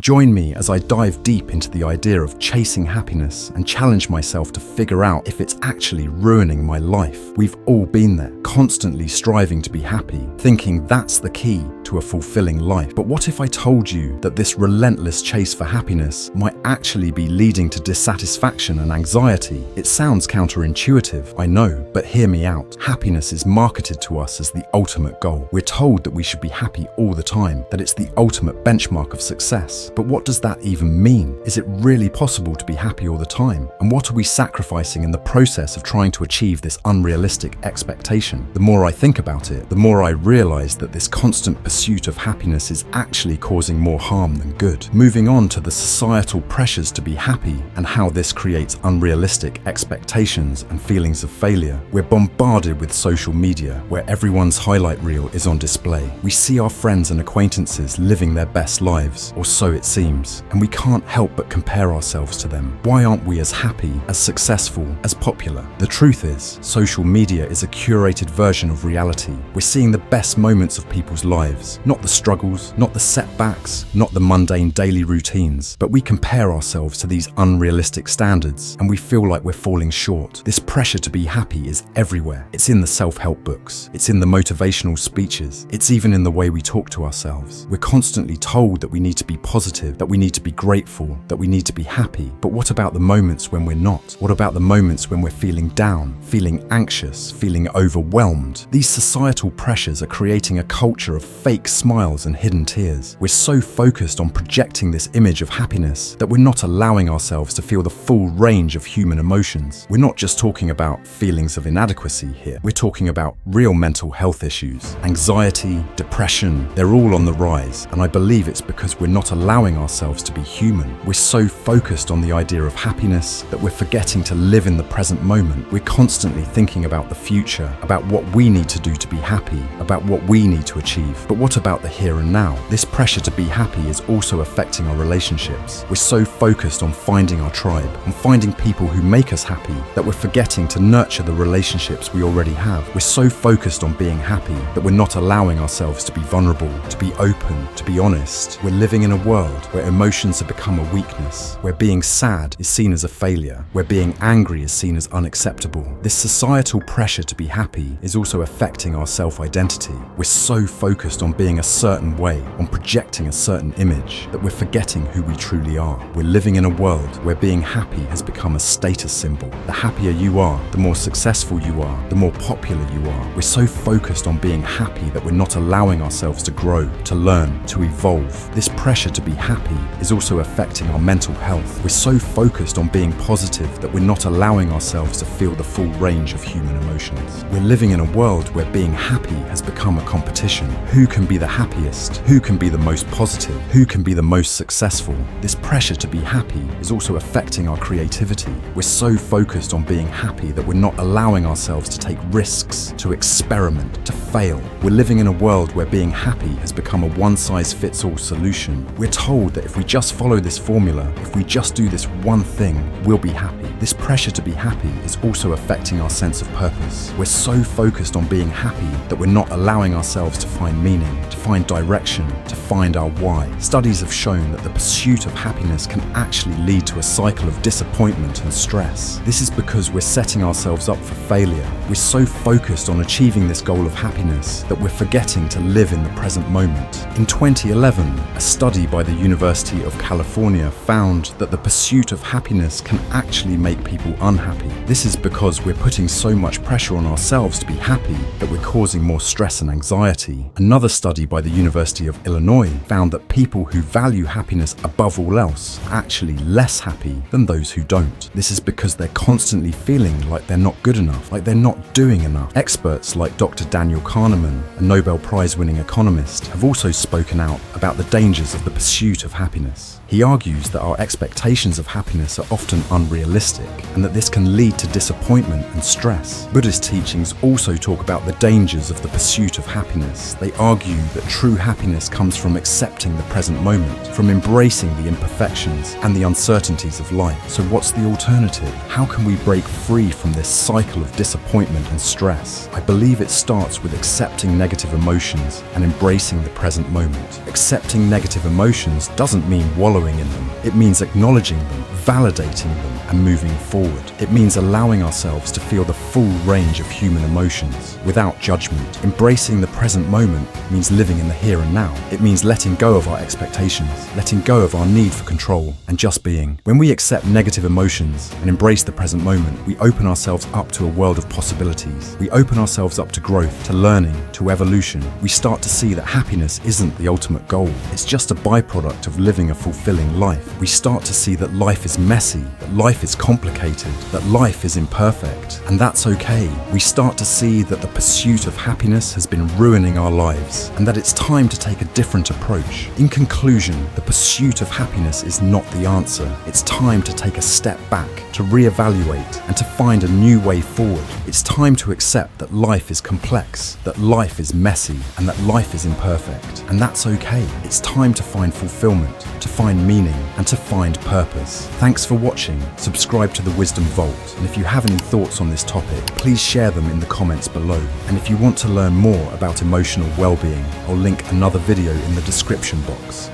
Join me as I dive deep into the idea of chasing happiness and challenge myself to figure out if it's actually ruining my life. We've all been there, constantly striving to be happy, thinking that's the key to a fulfilling life. But what if I told you that this relentless chase for happiness might actually be leading to dissatisfaction and anxiety? It sounds counterintuitive, I know, but hear me out. Happiness is marketed to us as the ultimate goal. We're told that we should be happy all the time, that it's the ultimate benchmark of success. But what does that even mean? Is it really possible to be happy all the time? And what are we sacrificing in the process of trying to achieve this unrealistic expectation? The more I think about it, the more I realize that this constant pursuit of happiness is actually causing more harm than good. Moving on to the societal pressures to be happy and how this creates unrealistic expectations and feelings of failure. We're bombarded with social media where everyone's highlight reel is on display. We see our friends and acquaintances living their best lives, or so it seems, and we can't help but compare ourselves to them. Why aren't we as happy, as successful, as popular? The truth is, social media is a curated version of reality. We're seeing the best moments of people's lives, not the struggles, not the setbacks, not the mundane daily routines, but we compare ourselves to these unrealistic standards and we feel like we're falling short. This pressure to be happy is everywhere. It's in the self-help books, it's in the motivational speeches, it's even in the way we talk to ourselves. We're constantly told that we need to be positive, that we need to be grateful, that we need to be happy. But what about the moments when we're not? What about the moments when we're feeling down, feeling anxious, feeling overwhelmed? These societal pressures are creating a culture of fake smiles and hidden tears. We're so focused on projecting this image of happiness that we're not allowing ourselves to feel the full range of human emotions. We're not just talking about feelings of inadequacy here. We're talking about real mental health issues. Anxiety, depression, they're all on the rise, and I believe it's because we're not allowing ourselves to be human. We're so focused on the idea of happiness that we're forgetting to live in the present moment. We're constantly thinking about the future, about what we need to do to be happy, about what we need to achieve. But what about the here and now? This pressure to be happy is also affecting our relationships. We're so focused on finding our tribe, on finding people who make us happy, that we're forgetting to nurture the relationships we already have. We're so focused on being happy that we're not allowing ourselves to be vulnerable, to be open, to be honest. We're living in a world where emotions have become a weakness, where being sad is seen as a failure, where being angry is seen as unacceptable. This societal pressure to be happy is also affecting our self-identity. We're so focused on being a certain way, on projecting a certain image, that we're forgetting who we truly are. We're living in a world where being happy has become a status symbol. The happier you are, the more successful you are, the more popular you are. We're so focused on being happy that we're not allowing ourselves to grow, to learn, to evolve. This pressure to be happy is also affecting our mental health. We're so focused on being positive that we're not allowing ourselves to feel the full range of human emotions. We're living in a world where being happy has become a competition. Who can be the happiest? Who can be the most positive? Who can be the most successful? This pressure to be happy is also affecting our creativity. We're so focused on being happy that we're not allowing ourselves to take risks, to experiment, to fail. We're living in a world where being happy has become a one-size-fits-all solution. We're told that if we just follow this formula, if we just do this one thing, we'll be happy. This pressure to be happy is also affecting our sense of purpose. We're so focused on being happy that we're not allowing ourselves to find meaning, to find direction, to find our why. Studies have shown that the pursuit of happiness can actually lead to a cycle of disappointment and stress. This is because we're setting ourselves up for failure. We're so focused on achieving this goal of happiness that we're forgetting to live in the present moment. In 2011, a study by the University of California found that the pursuit of happiness can actually make people unhappy. This is because we're putting so much pressure on ourselves to be happy that we're causing more stress and anxiety. Another study by the University of Illinois found that people who value happiness above all else are actually less happy than those who don't. This is because they're constantly feeling like they're not good enough, like they're not doing enough. Experts like Dr. Daniel Kahneman, a Nobel Prize-winning economist, have also spoken out about the dangers of the pursuit of happiness. He argues that our expectations of happiness are often unrealistic and that this can lead to disappointment and stress. Buddhist teachings also talk about the dangers of the pursuit of happiness. They argue that true happiness comes from accepting the present moment, from embracing the imperfections and the uncertainties of life. So what's the alternative? How can we break free from this cycle of disappointment and stress? I believe it starts with accepting negative emotions and embracing the present moment. Accepting negative emotions emotions doesn't mean wallowing in them. It means acknowledging them, validating them, and moving forward. It means allowing ourselves to feel the full range of human emotions without judgment. Embracing the present moment means living in the here and now. It means letting go of our expectations, letting go of our need for control, and just being. When we accept negative emotions and embrace the present moment, we open ourselves up to a world of possibilities. We open ourselves up to growth, to learning, to evolution. We start to see that happiness isn't the ultimate goal. It's just a byproduct of living a fulfilling life. We start to see that life is messy, that life is complicated, that life is imperfect, and that's okay. We start to see that the pursuit of happiness has been ruining our lives, and that it's time to take a different approach. In conclusion, the pursuit of happiness is not the answer. It's time to take a step back, to reevaluate, and to find a new way forward. It's time to accept that life is complex, that life is messy, and that life is imperfect, and that's okay. It's time to find fulfillment, to find meaning, and to find purpose. Thanks for watching. Subscribe to the Wisdom Vault, and if you have any thoughts on this topic, please share them in the comments below. And if you want to learn more about emotional well-being, I'll link another video in the description box.